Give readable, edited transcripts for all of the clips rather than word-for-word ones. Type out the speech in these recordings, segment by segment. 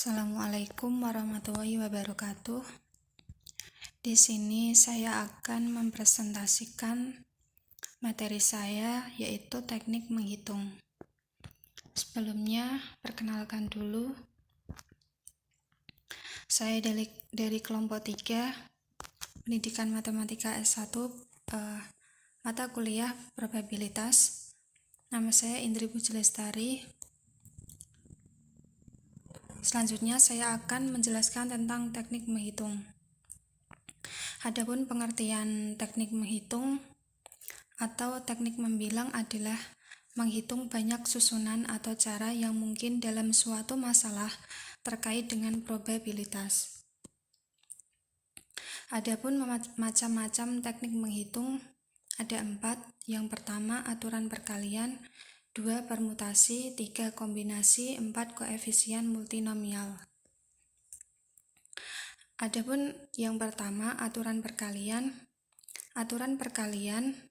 Assalamualaikum warahmatullahi wabarakatuh. Di sini saya akan mempresentasikan materi saya, yaitu teknik menghitung. Sebelumnya, perkenalkan dulu. Saya dari kelompok 3, Pendidikan Matematika S1, mata kuliah probabilitas. Nama saya Indri Puji Lestari. Selanjutnya saya akan menjelaskan tentang teknik menghitung. Adapun pengertian teknik menghitung atau teknik membilang adalah menghitung banyak susunan atau cara yang mungkin dalam suatu masalah terkait dengan probabilitas. Adapun macam-macam teknik menghitung ada 4. Yang pertama, aturan perkalian. 2. Permutasi. 3. Kombinasi. 4. Koefisien multinomial. Adapun yang pertama, aturan perkalian. Aturan perkalian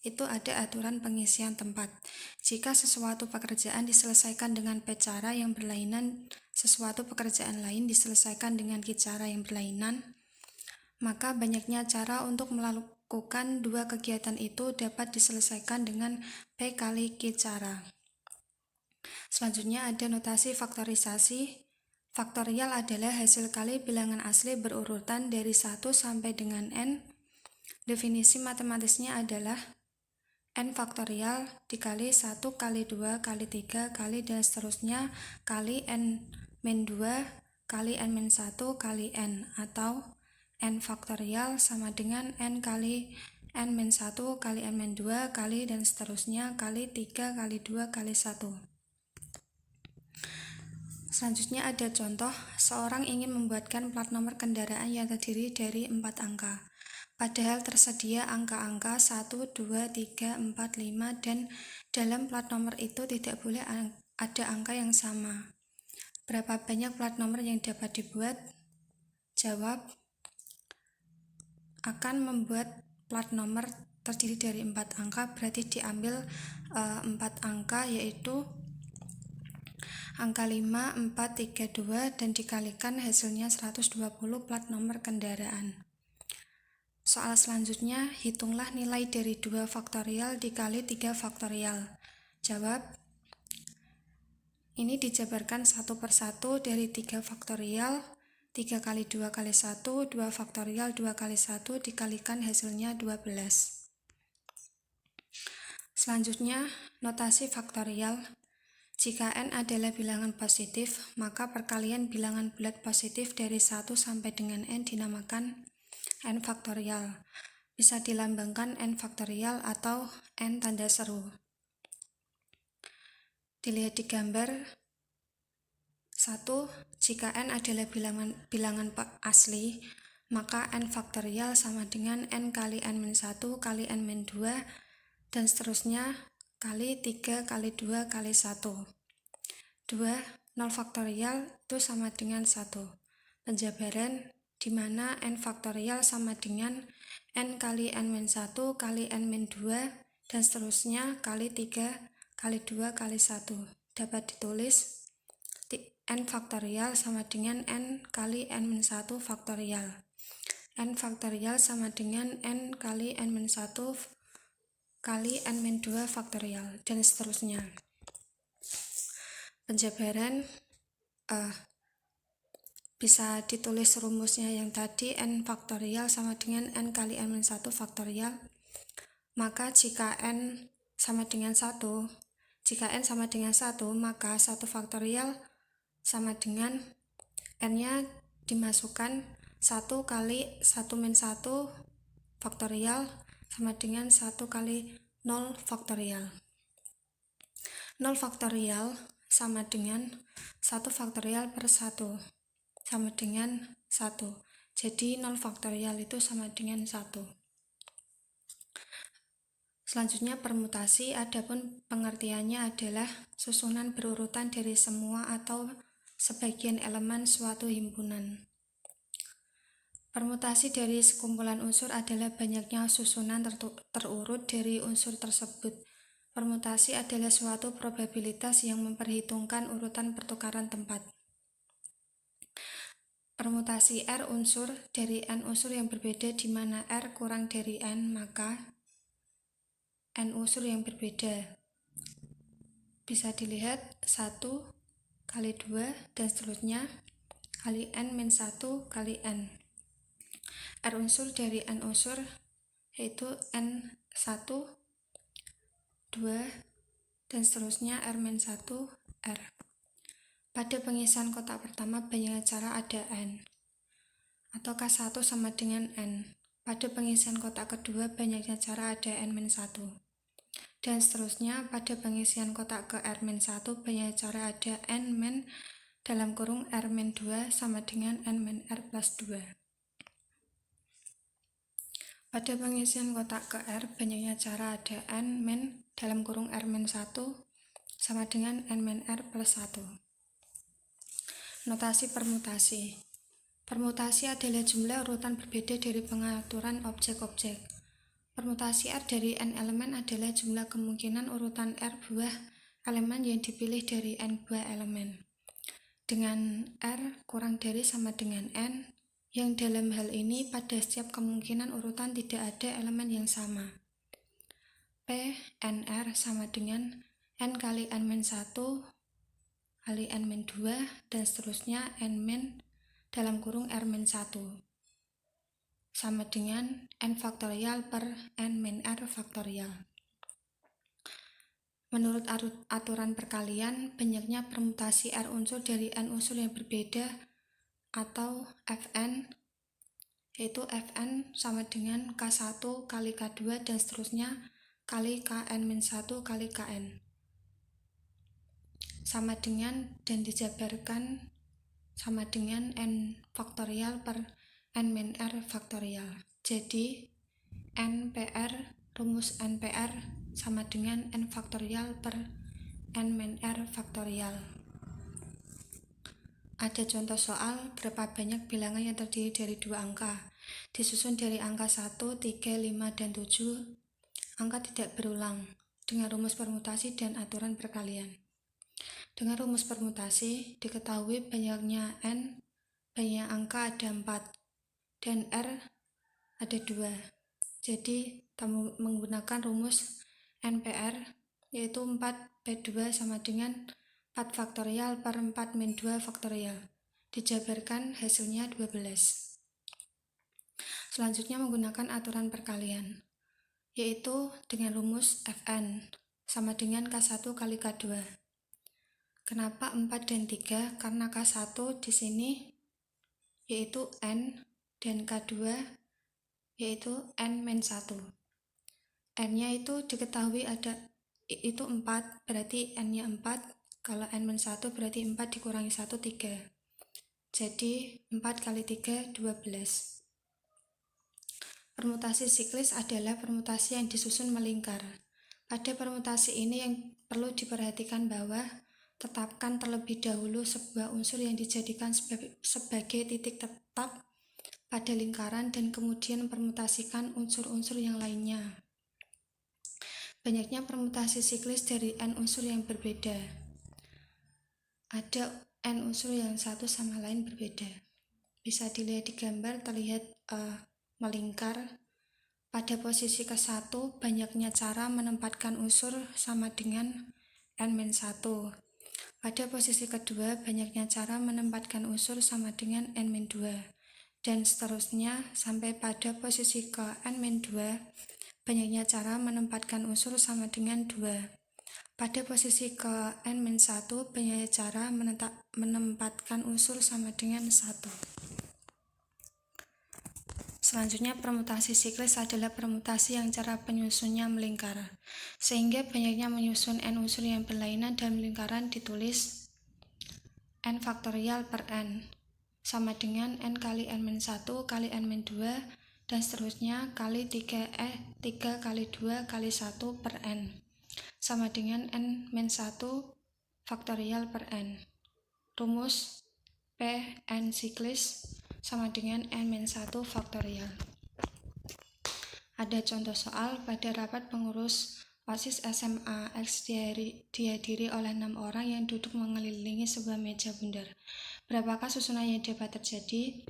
itu ada aturan pengisian tempat. Jika sesuatu pekerjaan diselesaikan dengan P cara yang berlainan, sesuatu pekerjaan lain diselesaikan dengan Q cara yang berlainan, maka banyaknya cara untuk melakukan dua kegiatan itu dapat diselesaikan dengan P kali Q cara. Selanjutnya ada notasi faktorisasi. Faktorial adalah hasil kali bilangan asli berurutan dari 1 sampai dengan n. Definisi matematisnya adalah n faktorial dikali 1 kali 2 kali 3 kali dan seterusnya kali n-2 kali n-1 kali n, atau n faktorial sama dengan n kali n-1 kali n-2 kali dan seterusnya kali 3 kali 2 kali 1. Selanjutnya ada contoh, seorang ingin membuatkan plat nomor kendaraan yang terdiri dari 4 angka. Padahal tersedia angka-angka 1, 2, 3, 4, 5 dan dalam plat nomor itu tidak boleh ada angka yang sama. Berapa banyak plat nomor yang dapat dibuat? Jawab, akan membuat plat nomor terdiri dari 4 angka, berarti diambil 4 angka, yaitu angka 5, 4, 3, 2 dan dikalikan hasilnya 120 plat nomor kendaraan. Soal selanjutnya, hitunglah nilai dari 2 faktorial dikali 3 faktorial. Jawab, ini dijabarkan satu per satu dari 3 faktorial, 3 kali 2 kali 1, 2 faktorial 2 kali 1 dikalikan hasilnya 12. Selanjutnya, notasi faktorial. Jika n adalah bilangan positif, maka perkalian bilangan bulat positif dari 1 sampai dengan n dinamakan n faktorial. Bisa dilambangkan n faktorial atau n tanda seru. Dilihat di gambar 1, jika n adalah bilangan asli, maka n faktorial sama dengan n kali n-1 kali n-2 dan seterusnya kali 3 kali 2 kali 1. 2. 0 faktorial itu sama dengan 1. Penjabaran di mana n faktorial sama dengan n kali n-1 kali n-2 dan seterusnya kali 3 kali 2 kali 1. Dapat ditulis n faktorial sama dengan n kali n-1 faktorial. N faktorial sama dengan n kali n-1 kali n-2 faktorial dan seterusnya. Penjabaran bisa ditulis rumusnya yang tadi, n faktorial sama dengan n kali n-1 faktorial. Maka jika n sama dengan 1, maka 1 faktorial sama dengan n-nya dimasukkan 1 kali 1-1 faktorial sama dengan 1 kali 0 faktorial. 0 faktorial sama dengan 1 faktorial per 1 sama dengan 1. Jadi 0 faktorial itu sama dengan 1. Selanjutnya permutasi. Adapun pengertiannya adalah susunan berurutan dari semua atau sebagian elemen suatu himpunan. Permutasi dari sekumpulan unsur adalah banyaknya susunan terurut dari unsur tersebut. Permutasi adalah suatu probabilitas yang memperhitungkan urutan pertukaran tempat. permutasi R unsur dari N unsur yang berbeda di mana R kurang dari N, maka N unsur yang berbeda. Bisa dilihat 1 kali 2 dan seterusnya kali N-1 kali N. R unsur dari N unsur yaitu N1, 2, dan seterusnya R-1, R. Pada pengisian kotak pertama banyaknya cara ada N, atau K1 sama dengan N. Pada pengisian kotak kedua banyaknya cara ada N-1. Dan seterusnya pada pengisian kotak ke R-1 banyaknya cara ada N- dalam kurung R-2 sama dengan N-R plus 2. Pada pengisian kotak ke R banyaknya cara ada N- dalam kurung R-1 sama dengan N-R plus 1. Notasi permutasi. Permutasi adalah jumlah urutan berbeda dari pengaturan objek-objek. Permutasi R dari N elemen adalah jumlah kemungkinan urutan R buah elemen yang dipilih dari N buah elemen. Dengan R kurang dari sama dengan N, yang dalam hal ini pada setiap kemungkinan urutan tidak ada elemen yang sama. P NR sama dengan N kali N-1 kali N-2 dan seterusnya N- dalam kurung R-1 sama dengan N faktorial per N-R faktorial. Menurut aturan perkalian, banyaknya permutasi R unsur dari N unsur yang berbeda atau Fn, yaitu Fn sama dengan K1 kali K2 dan seterusnya kali Kn-1 kali Kn. Sama dengan dan dijabarkan sama dengan N faktorial per N-R faktorial. Jadi NPR, rumus NPR sama dengan N faktorial per N-R faktorial. Ada contoh soal berapa banyak bilangan yang terdiri dari dua angka, disusun dari angka 1, 3, 5, dan 7. Angka tidak berulang dengan rumus permutasi dan aturan perkalian. Dengan rumus permutasi, diketahui banyaknya N, banyak angka ada 4, dan R ada 2. Jadi, kita menggunakan rumus NPR, yaitu 4P2 sama dengan 4 faktorial per 4-2 faktorial. Dijabarkan hasilnya 12. Selanjutnya menggunakan aturan perkalian, yaitu dengan rumus Fn sama dengan K1 kali K2. Kenapa 4 dan 3? Karena K1 di sini yaitu N dan K2 yaitu N-1. N-nya itu diketahui ada itu 4, berarti N-nya 4. Kalau N-1 berarti 4 dikurangi 1, 3. Jadi 4 kali 3, 12. Permutasi siklis adalah permutasi yang disusun melingkar. Pada permutasi ini yang perlu diperhatikan bahwa tetapkan terlebih dahulu sebuah unsur yang dijadikan sebagai titik tetap pada lingkaran dan kemudian permutasikan unsur-unsur yang lainnya. Banyaknya permutasi siklis dari N unsur yang berbeda. Ada N unsur yang satu sama lain berbeda. Bisa dilihat di gambar, terlihat melingkar. Pada posisi ke-1, banyaknya cara menempatkan unsur sama dengan N-1. Pada posisi kedua, banyaknya cara menempatkan unsur sama dengan N-2. Dan seterusnya sampai pada posisi ke N-2, banyaknya cara menempatkan unsur sama dengan 2. Pada posisi ke N-1, banyaknya cara menempatkan unsur sama dengan 1. Selanjutnya, permutasi siklis adalah permutasi yang cara penyusunnya melingkar, sehingga banyaknya menyusun N unsur yang berlainan dan lingkaran ditulis N faktorial per N sama dengan N kali N-1 kali N-2 dan seterusnya kali 3 kali 2 kali 1 per N sama dengan N-1 faktorial per N. Rumus P N siklis sama dengan N-1 faktorial. Ada contoh soal pada rapat pengurus OSIS SMA X dihadiri oleh 6 orang yang duduk mengelilingi sebuah meja bundar. Berapakah susunan yang dapat terjadi?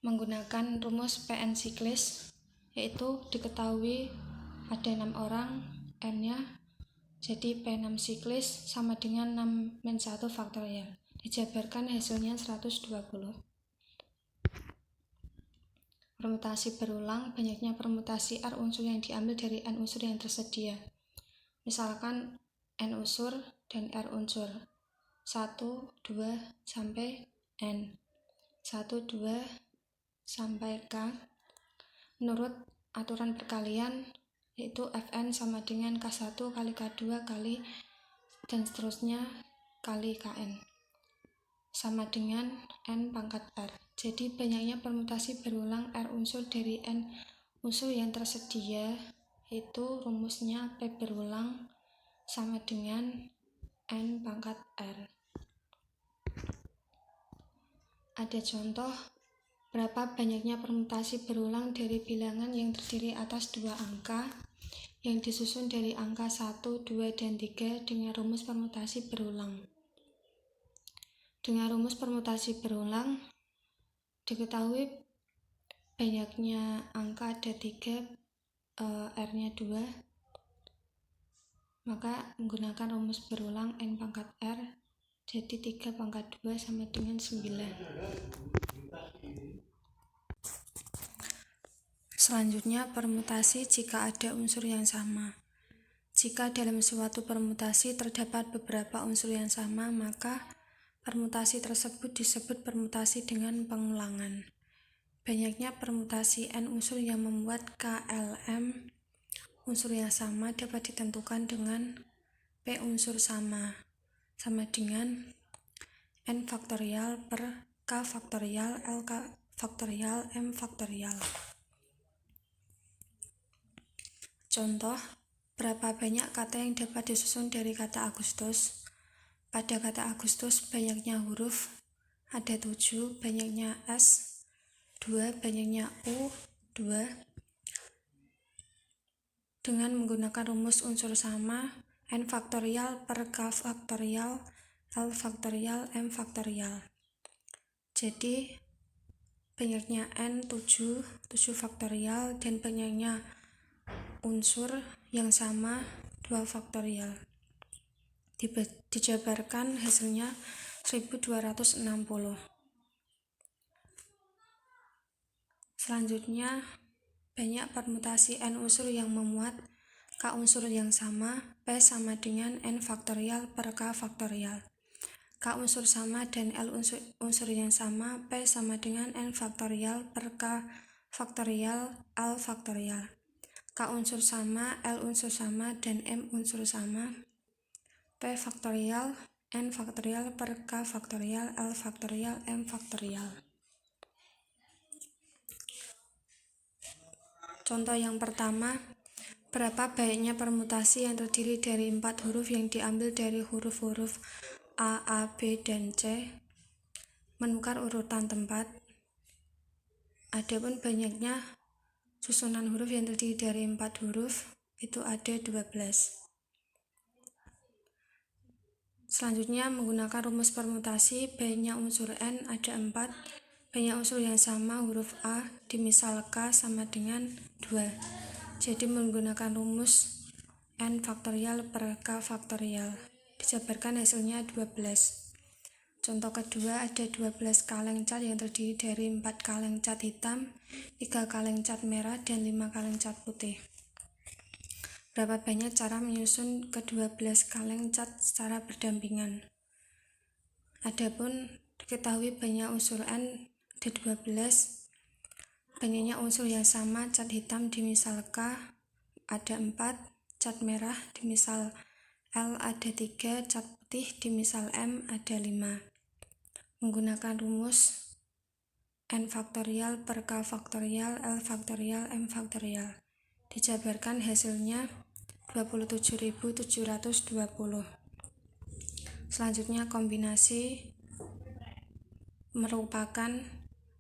Menggunakan rumus PN siklis, yaitu diketahui ada 6 orang, N-nya, jadi P6 siklis sama dengan 6-1 faktorial. Dijabarkan hasilnya 120. Permutasi berulang, banyaknya permutasi R unsur yang diambil dari N unsur yang tersedia. Misalkan N unsur dan R unsur 1, 2, sampai N 1, 2, sampai K. Menurut aturan perkalian, yaitu Fn sama dengan K1 kali K2 kali dan seterusnya kali Kn sama dengan N pangkat R. Jadi banyaknya permutasi berulang R unsur dari N unsur yang tersedia, yaitu rumusnya P berulang sama dengan N pangkat R. Ada contoh berapa banyaknya permutasi berulang dari bilangan yang terdiri atas 2 angka yang disusun dari angka 1, 2, dan 3 dengan rumus permutasi berulang. Dengan rumus permutasi berulang, diketahui banyaknya angka ada 3, R-nya 2, maka menggunakan rumus berulang N pangkat R, jadi 3 pangkat 2 sama dengan 9. Selanjutnya, permutasi jika ada unsur yang sama. Jika dalam suatu permutasi terdapat beberapa unsur yang sama, maka permutasi tersebut disebut permutasi dengan pengulangan. Banyaknya permutasi N unsur yang membuat KLM unsur yang sama dapat ditentukan dengan P unsur sama dengan N faktorial per K faktorial L faktorial M faktorial. Contoh, berapa banyak kata yang dapat disusun dari kata Agustus? Pada kata Agustus banyaknya huruf ada 7, banyaknya S 2, banyaknya U 2. Dengan menggunakan rumus unsur sama N faktorial per K faktorial L faktorial M faktorial. Jadi banyaknya N 7 faktorial dan banyaknya unsur yang sama 2 faktorial. Dijabarkan hasilnya 1260. Selanjutnya, banyak permutasi N unsur yang memuat K unsur yang sama, P sama dengan N faktorial per K faktorial. K unsur sama dan L unsur yang sama, P sama dengan N faktorial per K faktorial L faktorial. K unsur sama, L unsur sama, dan M unsur sama, P faktorial N faktorial per K faktorial L faktorial M faktorial. Contoh yang pertama, berapa banyaknya permutasi yang terdiri dari 4 huruf yang diambil dari huruf-huruf A, B, dan C, menukar urutan tempat. Adapun banyaknya susunan huruf yang terdiri dari 4 huruf itu ada 12. Selanjutnya, menggunakan rumus permutasi, banyak unsur N ada 4, banyak unsur yang sama huruf A dimisal K sama dengan 2. Jadi menggunakan rumus N faktorial per K faktorial. Dijabarkan hasilnya 12. Contoh kedua, ada 12 kaleng cat yang terdiri dari 4 kaleng cat hitam, 3 kaleng cat merah, dan 5 kaleng cat putih. Berapa banyak cara menyusun ke-12 kaleng cat secara berdampingan? Adapun diketahui banyak unsur N ada 12, banyaknya unsur yang sama cat hitam dimisal K ada 4, cat merah dimisal L ada 3, cat putih dimisal M ada 5. Menggunakan rumus N faktorial per K faktorial L faktorial M faktorial. Dijabarkan hasilnya 27.720. Selanjutnya, kombinasi merupakan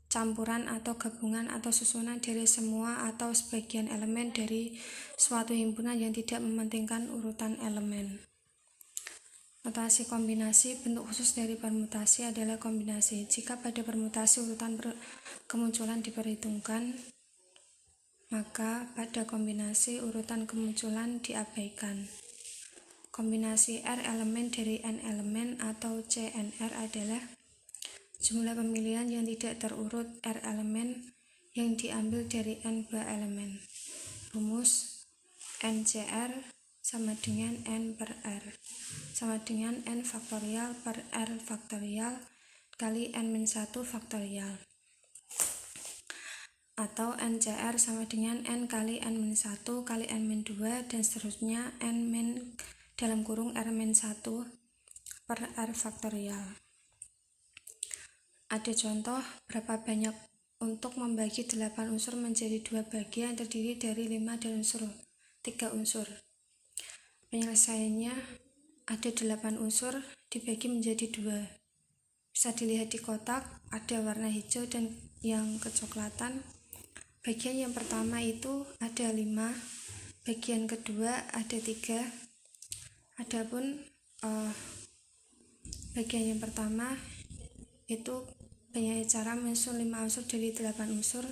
campuran atau gabungan atau susunan dari semua atau sebagian elemen dari suatu himpunan yang tidak mementingkan urutan elemen. Notasi kombinasi. Bentuk khusus dari permutasi adalah kombinasi. Jika pada permutasi urutan kemunculan diperhitungkan, maka pada kombinasi urutan kemunculan diabaikan. Kombinasi R elemen dari N elemen atau CNR adalah jumlah pemilihan yang tidak terurut R elemen yang diambil dari N buah elemen. Rumus NCR sama dengan N per R sama dengan N faktorial per R faktorial kali N-1 faktorial, atau NCR sama dengan N kali N-1 kali N-2 dan seterusnya N- dalam kurung R-1 per R faktorial. Ada contoh berapa banyak untuk membagi 8 unsur menjadi 2 bagian terdiri dari 5 dan 3 unsur. Penyelesaiannya ada 8 unsur dibagi menjadi 2. Bisa dilihat di kotak, ada warna hijau dan yang kecoklatan. Bagian yang pertama itu ada 5, bagian kedua ada 3. Adapun bagian yang pertama itu banyak cara menyusun 5 unsur dari 8 unsur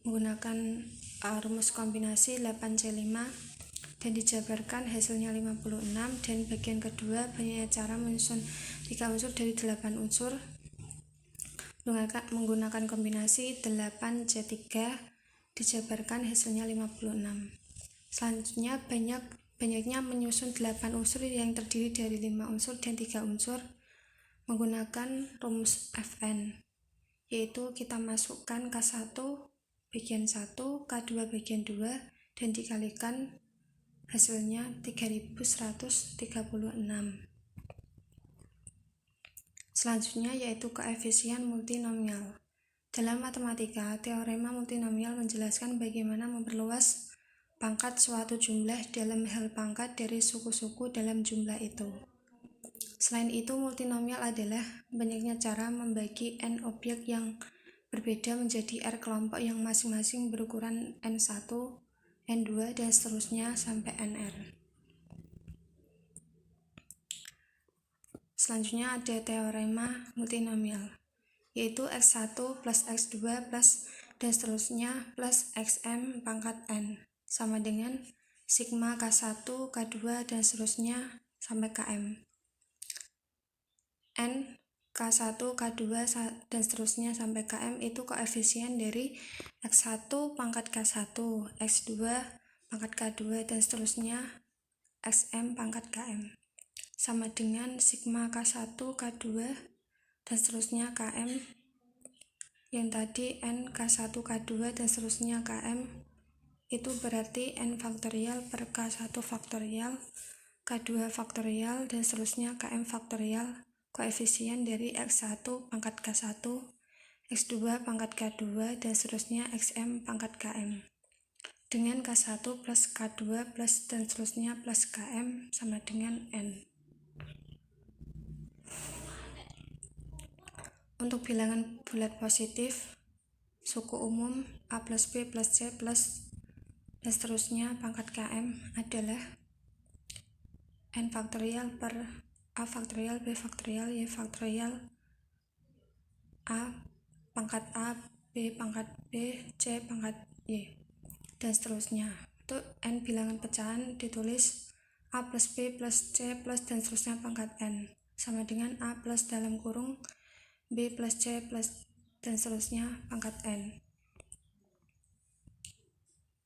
menggunakan rumus kombinasi 8C5 dan dijabarkan hasilnya 56. Dan bagian kedua banyak cara menyusun 3 unsur dari 8 unsur menggunakan kombinasi 8C3 dijabarkan hasilnya 56. Selanjutnya banyaknya menyusun 8 unsur yang terdiri dari 5 unsur dan 3 unsur menggunakan rumus Fn, yaitu kita masukkan K1 bagian 1, K2 bagian 2 dan dikalikan hasilnya 3136. Selanjutnya yaitu koefisien multinomial. Dalam matematika, teorema multinomial menjelaskan bagaimana memperluas pangkat suatu jumlah dalam hal pangkat dari suku-suku dalam jumlah itu. Selain itu, multinomial adalah banyaknya cara membagi n objek yang berbeda menjadi R kelompok yang masing-masing berukuran N1, N2, dan seterusnya sampai Nr. Selanjutnya ada teorema multinomial, yaitu X1 plus X2 plus dan seterusnya plus Xm pangkat N sama dengan sigma K1, K2, dan seterusnya sampai Km. N, K1, K2, dan seterusnya sampai Km itu koefisien dari X1 pangkat K1, X2 pangkat K2, dan seterusnya Xm pangkat Km sama dengan sigma K1, K2, dan seterusnya Km yang tadi N, K1, K2, dan seterusnya Km itu berarti N faktorial per K1 faktorial, K2 faktorial, dan seterusnya Km faktorial koefisien dari X1 pangkat K1, X2 pangkat K2, dan seterusnya Xm pangkat Km dengan K1 plus K2 plus dan seterusnya plus Km sama dengan N. Untuk bilangan bulat positif, suku umum A plus B plus C plus dan seterusnya pangkat Km adalah N faktorial per A faktorial, B faktorial, Y faktorial, A pangkat A, B pangkat B, C pangkat Y, dan seterusnya. Untuk N bilangan pecahan ditulis A plus B plus C plus dan seterusnya pangkat N sama dengan A plus dalam kurung B plus C plus dan seterusnya pangkat N.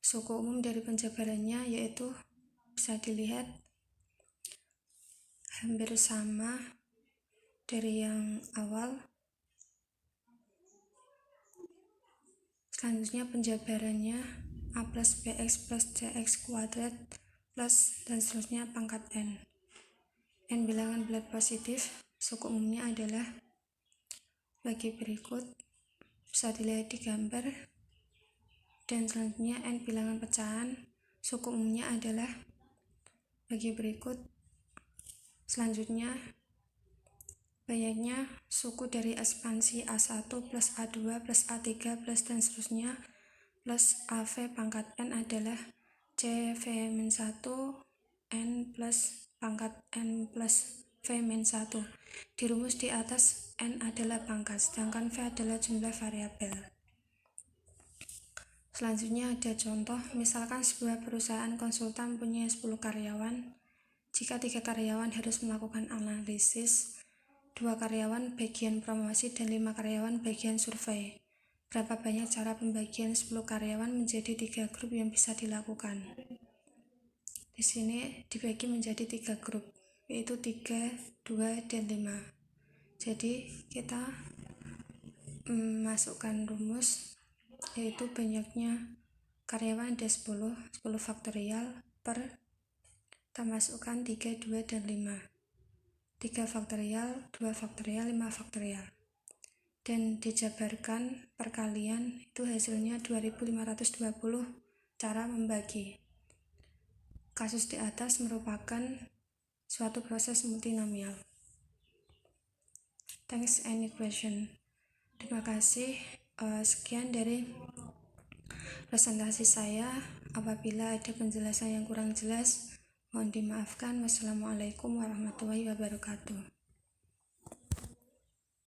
Suku umum dari penjabarannya yaitu bisa dilihat hampir sama dari yang awal. Selanjutnya penjabarannya A plus BX plus CX kuadrat plus dan seterusnya pangkat N. N bilangan bulat positif, suku umumnya adalah bagi berikut, bisa dilihat di gambar. Dan selanjutnya N bilangan pecahan, suku umumnya adalah bagi berikut. Selanjutnya banyaknya suku dari ekspansi A1 plus A2 plus A3 plus dan seterusnya plus AV pangkat N adalah CV-1 N plus pangkat N plus V-1. Di rumus di atas, N adalah pangkat, sedangkan V adalah jumlah variabel. Selanjutnya ada contoh, misalkan sebuah perusahaan konsultan punya 10 karyawan. Jika 3 karyawan harus melakukan analisis, 2 karyawan bagian promosi dan 5 karyawan bagian survei. Berapa banyak cara pembagian 10 karyawan menjadi 3 grup yang bisa dilakukan? Di sini dibagi menjadi 3 grup, yaitu 3, 2, dan 5. Jadi kita masukkan rumus, yaitu banyaknya karyawan ada 10 faktorial per kita masukkan 3, 2, dan 5. 3 faktorial, 2 faktorial, 5 faktorial. Dan dijabarkan perkalian itu hasilnya 2520 cara membagi. Kasus di atas merupakan suatu proses multinomial. Thanks, any question? Terima kasih. Sekian dari presentasi saya. Apabila ada penjelasan yang kurang jelas, mohon dimaafkan. Wassalamualaikum warahmatullahi wabarakatuh.